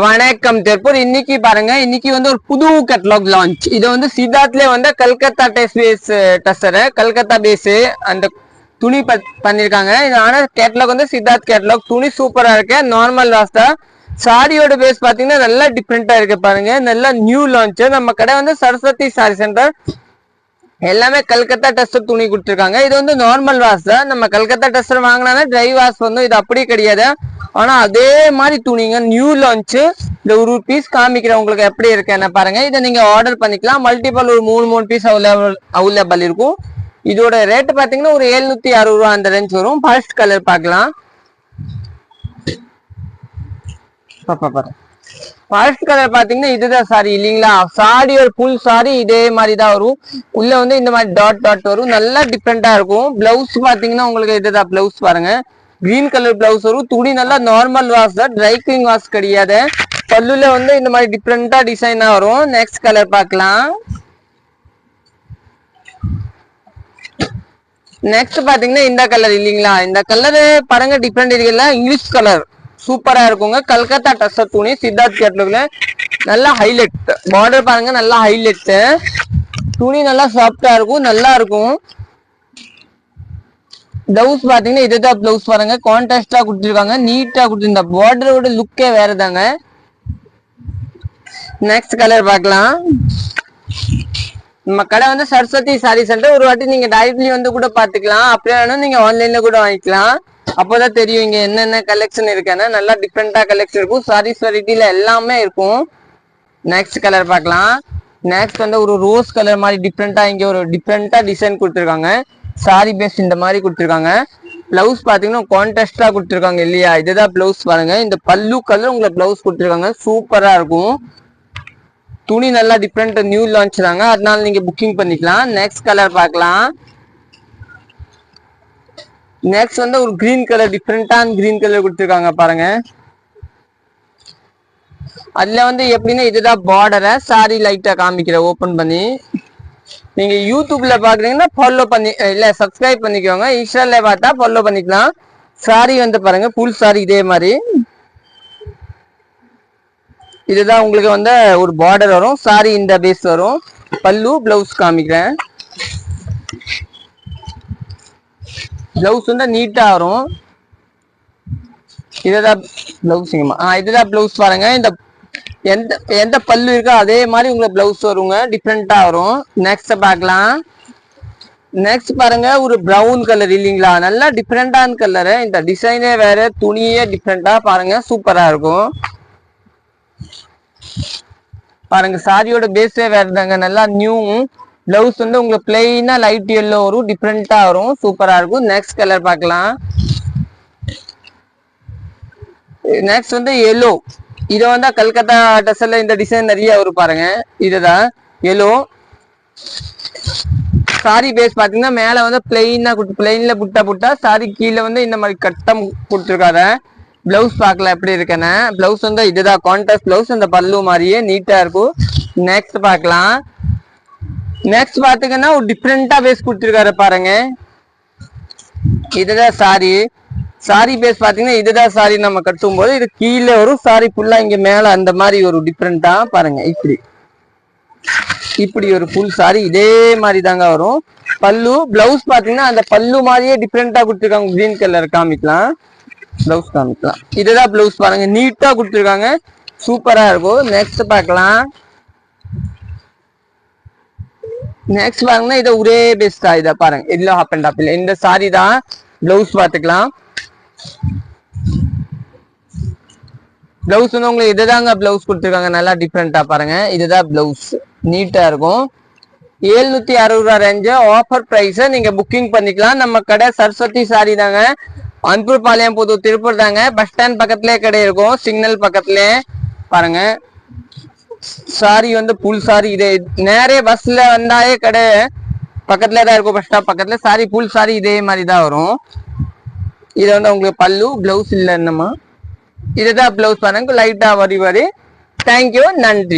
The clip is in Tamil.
வணக்கம் திருப்பூர். இன்னைக்கு பாருங்க, இன்னைக்கு வந்து ஒரு புது கேட்டலாக் லான்ச். இது வந்து சித்தார்த்லயே வந்து கல்கத்தா டெஸ்டர் கல்கத்தா பேஸ் அந்த துணி பண்ணிருக்காங்க. ஆனா கேட்டலாக் வந்து சித்தார்த் கேட்டலாக். துணி சூப்பரா இருக்கு. நார்மல் ராஸ்தா சாரியோட பேஸ் பாத்தீங்கன்னா நல்லா டிஃப்ரெண்டா இருக்கு பாருங்க. நல்லா நியூ லான்ச். நம்ம கடை வந்து சரஸ்வதி சாரி சென்டர். எல்லாமே கல்கத்தா டெஸ்டர் துணி கொடுத்துருக்காங்க. இது வந்து நார்மல் வாஷ் தான். நம்ம கல்கத்தா டெஸ்டர் வாங்கினா ட்ரை வாஷ் வந்து இது அப்படியே கிடையாது. ஆனா அதே மாதிரி துணிங்க நியூ லான்ச். இந்த ஒரு பீஸ் காமிக்கிறேன் உங்களுக்கு எப்படி இருக்கு என்ன பாருங்க. இதை நீங்க ஆர்டர் பண்ணிக்கலாம். மல்டிபிள் ஒரு மூணு பீஸ் அவைலபிள் இருக்கும். இதோட ரேட் பாத்தீங்கன்னா ஒரு 760 ரூபா அந்த ரேஞ்ச் வரும். ஃபர்ஸ்ட் கலர் பார்க்கலாம். ஃபர்ஸ்ட் கலர் பாத்தீங்கன்னா இதுதான் சாரி இல்லீங்களா. சாரி ஒரு ஃபுல் சாரி இதே மாதிரி தான் வரும். உள்ள வந்து இந்த மாதிரி டாட் டாட் வரும். நல்லா டிஃப்ரெண்டா இருக்கும். பிளவுஸ் பாத்தீங்கன்னா உங்களுக்கு இதுதான் பிளவுஸ் பாருங்க. கிரீன் கலர் பிளவுஸ் வரும். துணி நல்லா நார்மல் வாஷ் தான், ட்ரை கிளீன் வாஷ் கிடையாது. பல்லுல வந்து இந்த மாதிரி டிஃப்ரெண்டா டிசைனா வரும். நெக்ஸ்ட் கலர் பார்க்கலாம். நெக்ஸ்ட் பாத்தீங்கன்னா இந்த கலர் இல்லீங்களா. இந்த கலர் பாருங்க டிஃப்ரெண்ட் இருக்குல்ல. இங்கிலீஷ் கலர் சூப்பரா இருக்குங்க. கல்கத்தா டெஸ்டர் துணி சித்தார்த் கேட்டலாக்ல நல்லா ஹைலைட். பார்டர் பாருங்க நல்லா ஹைலைட். துணி நல்லா சாஃப்டா இருக்கும், நல்லா இருக்கும். பிளவுஸ் பாத்தீங்கன்னா இதுதான் பிளவுஸ் பாருங்க. கான்ட்ராஸ்டா கொடுத்துருக்காங்க, நீட்டா கொடுத்துருந்த பார்டரோட லுக்கே வேறதாங்க. நெக்ஸ்ட் கலர் பார்க்கலாம். நம்ம கடை வந்து சரஸ்வதி சாரி சென்டர். ஒரு வாட்டி நீங்க டைரக்ட்லி வந்து கூட பாத்துக்கலாம். அப்படியே நீங்க ஆன்லைன்ல கூட வாங்கிக்கலாம். அப்போதான் தெரியும் இங்க என்னென்ன கலெக்ஷன் இருக்குன்னு. நல்லா டிஃப்ரெண்டா கலெக்ஷன் இருக்கும். சாரீஸ் வெரைட்டில எல்லாமே இருக்கும். நெக்ஸ்ட் கலர் பார்க்கலாம். நெக்ஸ்ட் வந்து ஒரு ரோஸ் கலர் மாதிரி டிஃப்ரெண்டா இங்க ஒரு டிஃப்ரெண்டா டிசைன் கொடுத்துருக்காங்க. சாரி பேஸ் இந்த மாதிரி கொடுத்துருக்காங்க. பிளவுஸ் பாத்தீங்கன்னா கான்ட்ராஸ்டா கொடுத்துருக்காங்க இல்லையா. இதுதான் பிளவுஸ் பாருங்க. இந்த பல்லு கலர் உங்களுக்கு பிளவுஸ் கொடுத்துருக்காங்க. சூப்பரா இருக்கும். துணி நல்லா டிஃப்ரெண்ட் நியூ லான்ச் தாங்க. அதனால நீங்க புக்கிங் பண்ணிக்கலாம். நெக்ஸ்ட் கலர் பார்க்கலாம். நெக்ஸ்ட் வந்து ஒரு கிரீன் கலர் டிஃப்ரெண்டான கிரீன் கலர் கொடுத்துருக்காங்க பாருங்க. அதுல வந்து எப்படின்னா இதுதான் பார்டரை சாரி லைட்டா காமிக்கிற ஓபன் பண்ணி. நீங்க யூடியூப்ல பாக்குறீங்கன்னா ஃபாலோ பண்ணி இல்ல சப்ஸ்கிரைப் பண்ணிக்கோங்க. இன்ஸ்டால பார்த்தா ஃபாலோ பண்ணிக்கலாம். சாரி வந்து பாருங்க ஃபுல் சாரி இதே மாதிரி. இதுதான் உங்களுக்கு வந்து ஒரு பார்டர் வரும். சாரி இந்த பேஸ் வரும். பல்லு பிளவுஸ் காமிக்கிறேன். பிளவுஸ் வந்து நீட்டா வரும். இதுதான் பிளவுஸுங்கம்மா. இதுதான் பிளவுஸ் பாருங்க. இந்த எந்த எந்த பல்லு இருக்கோ அதே மாதிரி உங்களுக்கு பிளவுஸ் வருங்க. டிஃப்ரெண்டா வரும். நெக்ஸ்ட் பார்க்கலாம். நெக்ஸ்ட் பாருங்க ஒரு பிரவுன் கலர் இல்லைங்களா. நல்லா டிஃப்ரெண்டான கலரு. இந்த டிசைனே வேற, துணியே டிஃப்ரெண்டா பாருங்க. சூப்பரா இருக்கும் பாருங்க. சாரியோட பேஸே வேற தாங்க. நல்லா நியூ. பிளவுஸ் வந்து உங்களுக்கு பிளெயினா லைட் எல்லோ வரும். டிஃப்ரெண்டா வரும். சூப்பரா இருக்கும். நெக்ஸ்ட் கலர் பார்க்கலாம். நெக்ஸ்ட் வந்து எல்லோ. இது வந்து கல்கத்தா டெஸ்டர்ல இந்த டிசைன் நிறைய வரும் பாருங்க. இதுதான் எல்லோ. சாரி பேஸ் பாத்தீங்கன்னா மேல வந்து பிளெயின்ல புட்டா சாரி கீழே வந்து இந்த மாதிரி கட்டம் கொடுத்துருக்காரு. பிளவுஸ் பார்க்கல எப்படி இருக்குன்னு. பிளவுஸ் வந்து இதுதான் கான்ட்ராஸ்ட் பிளவுஸ். அந்த பல்லு மாதிரியே நீட்டா இருக்கும். நெக்ஸ்ட் பார்க்கலாம். நெக்ஸ்ட் பாத்தீங்கன்னா ஒரு டிஃப்ரெண்டா பேஸ் கொடுத்துருக்காரு பாருங்க. இதுதான் சாரி. சாரி பேஸ் பாத்தீங்கன்னா இதுதான் சாரி. நம்ம கட்டும் போது இது கீழே வரும். சாரி ஃபுல்லா இங்க மேல அந்த மாதிரி ஒரு டிஃப்ரெண்டா பாருங்க. இப்படி ஒரு ஃபுல் சாரி இதே மாதிரி தாங்க வரும். பல்லு பிளவுஸ் பாத்தீங்கன்னா அந்த பல்லு மாதிரியே டிஃப்ரெண்டா கொடுத்துருக்காங்க. கிரீன் கலர் காமிக்கலாம். பிளவுஸ் காமிக்கலாம். இதுதான் பிளவுஸ் பாருங்க. நீட்டா கொடுத்துருக்காங்க. சூப்பரா இருக்கும். நெக்ஸ்ட் பார்க்கலாம். நெக்ஸ்ட் பாருங்கன்னா இதை ஒரே பெஸ்டா இதை பாருங்க. இதுல ஹாப் அண்ட் ஹாப் இல்ல. இந்த சாரி தான் பிளவுஸ் பார்த்துக்கலாம். பிளவுஸ் வந்து உங்களுக்கு இதுதாங்க பிளவுஸ் கொடுத்துருக்காங்க. நல்லா டிஃப்ரெண்டா பாருங்க. இதுதான் பிளவுஸ். நீட்டா இருக்கும். 760 ரூபா ரேஞ்சு ஆஃபர் பிரைஸ். நீங்க புக்கிங் பண்ணிக்கலாம். நம்ம கடை சரஸ்வதி சாரி தாங்க. அன்பூர் பாளையம் புது திருப்பூர் தாங்க. பஸ் ஸ்டாண்ட் பக்கத்துலயே கடை இருக்கும். சிக்னல் பக்கத்துலயே பாருங்க. சாரி வந்து புல் சாரி. இது நேரே பஸ்ல வந்தாயே கடை பக்கத்துல தான் இருக்கும். பஸ் ஸ்டாப் பக்கத்துல. சாரி புல் சாரி இதே மாதிரி தான் வரும். இது வந்து உங்களுக்கு பல்லு பிளவுஸ் இல்ல என்னமா. இதுதான் பிளவுஸ் பாருங்க. லைட்டா வரி. தேங்க்யூ, நன்றி.